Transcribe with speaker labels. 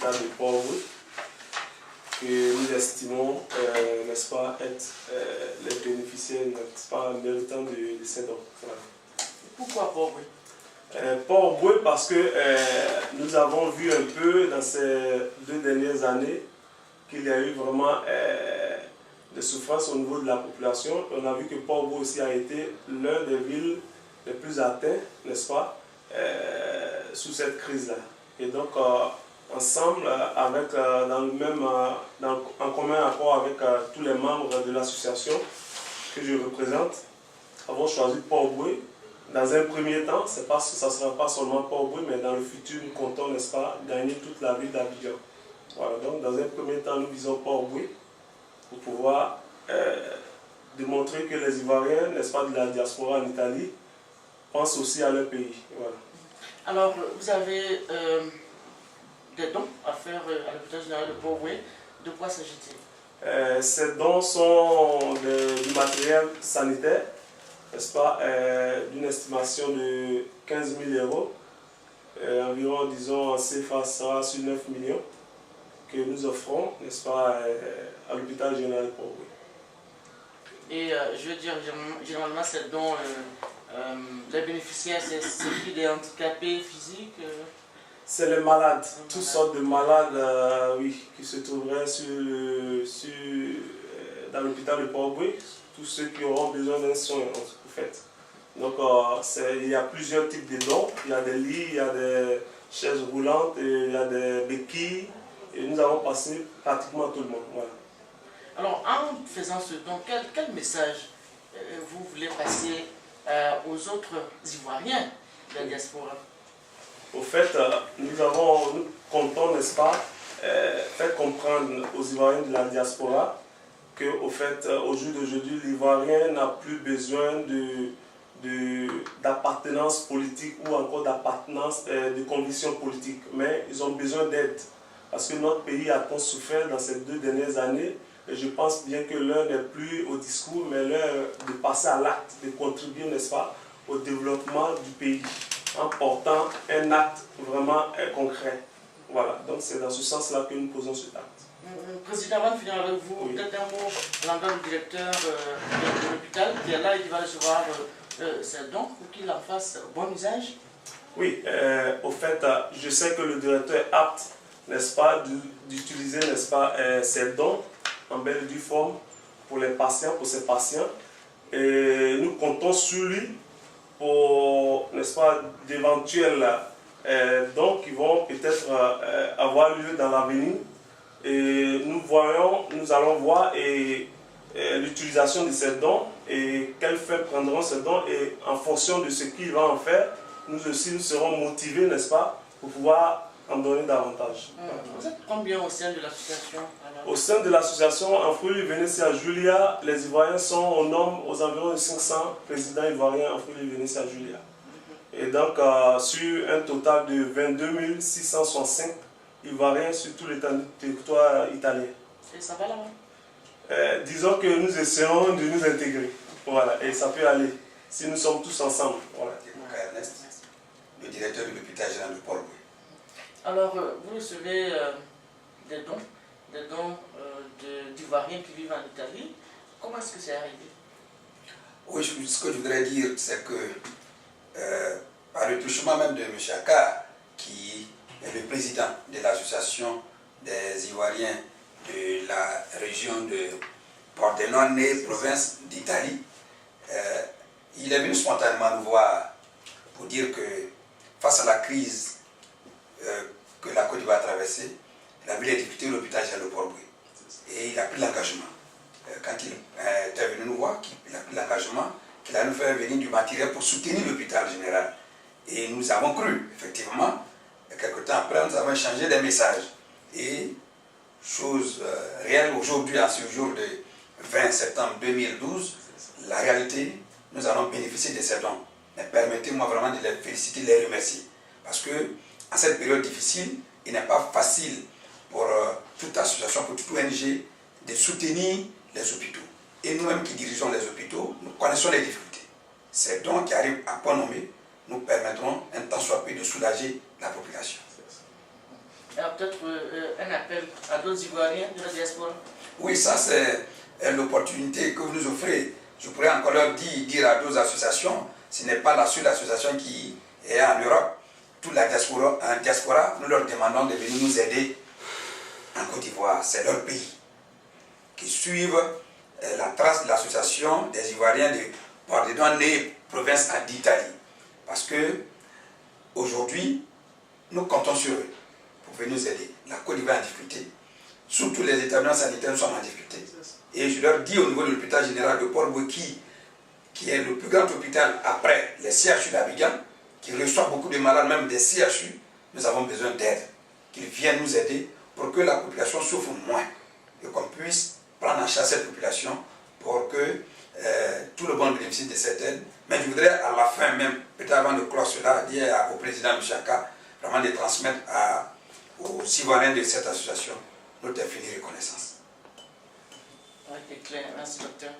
Speaker 1: l'État de Port-au-Prince, que nous estimons, n'est-ce pas, être les bénéficiaires, n'est-ce pas, méritants de ces dons. Voilà.
Speaker 2: Pourquoi Port-au-Prince?
Speaker 1: Port-au-Prince parce que nous avons vu un peu dans ces 2 dernières années qu'il y a eu vraiment des souffrances au niveau de la population. On a vu que Port-au-Prince aussi a été l'un des villes les plus atteintes, n'est-ce pas, sous cette crise-là. Et donc, ensemble, avec, en commun accord avec tous les membres de l'association que je représente, avons choisi Port-au-Prince. Dans un premier temps, c'est parce que ça ne sera pas seulement Port-au-Prince, mais dans le futur, nous comptons, n'est-ce pas, gagner toute la ville d'Abidjan. Voilà, donc dans un premier temps, nous visons Port-au-Prince pour pouvoir démontrer que les Ivoiriens, n'est-ce pas, de la diaspora en Italie, pensent aussi à leur pays. Voilà.
Speaker 2: Alors, vous avez des dons à faire à l'hôpital général de Port-au-Prince. De quoi s'agit-il?
Speaker 1: Ces dons sont du matériel sanitaire, n'est-ce pas, d'une estimation de 15 000 €, environ, disons, en CFA, ça sera sur 9 millions, que nous offrons, n'est-ce pas, à l'hôpital général de Port-au-Prince.
Speaker 2: Et je veux dire, généralement, ces dons, les bénéficiaires, c'est qui, des handicapés physiques?
Speaker 1: C'est les malades, toutes sortes de malades, oui, qui se trouveraient dans l'hôpital de Port-au-Prince, tous ceux qui auront besoin d'un soin, en fait. Donc, il y a plusieurs types de dons. Il y a des lits, il y a des chaises roulantes, il y a des béquilles. Et nous avons passé pratiquement tout le monde. Voilà.
Speaker 2: Alors, en faisant ce don, quel message vous voulez passer aux autres Ivoiriens de la diaspora?
Speaker 1: Au fait, nous comptons, n'est-ce pas, faire comprendre aux Ivoiriens de la diaspora qu'au fait, au jour d'aujourd'hui, l'Ivoirien n'a plus besoin d'appartenance politique ou encore d'appartenance de conviction politique, mais ils ont besoin d'aide. Parce que notre pays a tant souffert dans ces 2 dernières années, et je pense bien que l'heure n'est plus au discours, mais l'heure de passer à l'acte, de contribuer, n'est-ce pas, au développement du pays, en portant un acte vraiment concret. Voilà, donc c'est dans ce sens-là que nous posons cet acte.
Speaker 2: Président, avant de finir avec vous, oui. Peut-être un mot à l'endroit du directeur de l'hôpital qui est là et qui va recevoir ces dons pour qu'il en fasse bon usage.
Speaker 1: Oui, au fait, je sais que le directeur est apte, n'est-ce pas, d'utiliser, n'est-ce pas, ces dons en belle et due forme pour les patients, pour ses patients. Et nous comptons sur lui pour, n'est-ce pas, d'éventuels dons qui vont peut-être avoir lieu dans l'avenir. Et nous allons voir l'utilisation de ces dons et quel fait prendront ces dons. Et en fonction de ce qu'il va en faire, nous aussi nous serons motivés, n'est-ce pas, pour pouvoir en donner davantage.
Speaker 2: Vous êtes combien au sein de l'association?
Speaker 1: Au sein de l'association, en Fruits-Vénétia Julia, les Ivoiriens sont au nombre aux environs de 500 présidents ivoiriens en Fruits-Vénétia Julia. Et donc, sur un total de 22 665 Ivoiriens sur tout le territoire italien.
Speaker 2: Et ça va là-bas?
Speaker 1: Disons que nous essayons de nous intégrer. Voilà, et ça peut aller si nous sommes tous ensemble. Voilà.
Speaker 3: Ernest, le directeur de l'hôpital général de Port-au-Prince.
Speaker 2: Alors, vous recevez des dons d'Ivoiriens qui vivent en Italie. Comment est-ce que c'est arrivé?
Speaker 3: Oui, ce que je voudrais dire, c'est que par le touchement même de M. Akar, qui est le président de l'association des Ivoiriens de la région de Pordenone, province d'Italie, il est venu spontanément nous voir pour dire que face à la crise que la Côte d'Ivoire a traversée, il a vu les difficultés de l'hôpital général de Port-au-Prince. Et il a pris l'engagement. Quand il est venu nous voir, il a pris l'engagement qu'il allait nous faire venir du matériel pour soutenir l'hôpital général. Et nous avons cru, effectivement. Quelque temps après, nous avons échangé des messages. Et chose réelle, aujourd'hui, à ce jour de 20 septembre 2012, la réalité, nous allons bénéficier de ces dons. Mais permettez-moi vraiment de les féliciter, de les remercier. Parce que, en cette période difficile, il n'est pas facile pour toute association, pour toute ONG, de soutenir les hôpitaux. Et nous-mêmes qui dirigeons les hôpitaux, nous connaissons les difficultés. Ces dons qui arrivent à point nommé nous permettront un tant soit peu de soulager la population.
Speaker 2: peut-être un appel à d'autres Ivoiriens de la diaspora?
Speaker 3: Oui, ça c'est l'opportunité que vous nous offrez. Je pourrais encore leur dire à d'autres associations, ce n'est pas la seule association qui est en Europe. Toute la diaspora, nous leur demandons de venir nous aider en Côte d'Ivoire. C'est leur pays qui suivent la trace de l'association des Ivoiriens de Port-des-Douanes et province d'Italie. Parce que aujourd'hui, nous comptons sur eux pour venir nous aider. La Côte d'Ivoire est en difficulté. Surtout les établissements sanitaires sont en difficulté. Et je leur dis au niveau de l'hôpital général de Port-Bouki, qui est le plus grand hôpital après les CHU d'Abidjan, qui reçoit beaucoup de malades, même des CHU, nous avons besoin d'aide, qu'ils viennent nous aider pour que la population souffre moins et qu'on puisse prendre en charge cette population pour que tout le monde bénéficie de cette aide. Mais je voudrais à la fin même, peut-être avant de clore cela, dire au président Mouchaka, vraiment de transmettre aux Ivoiriens de cette association notre infinie reconnaissance.
Speaker 2: Oui, c'est clair. Merci, docteur.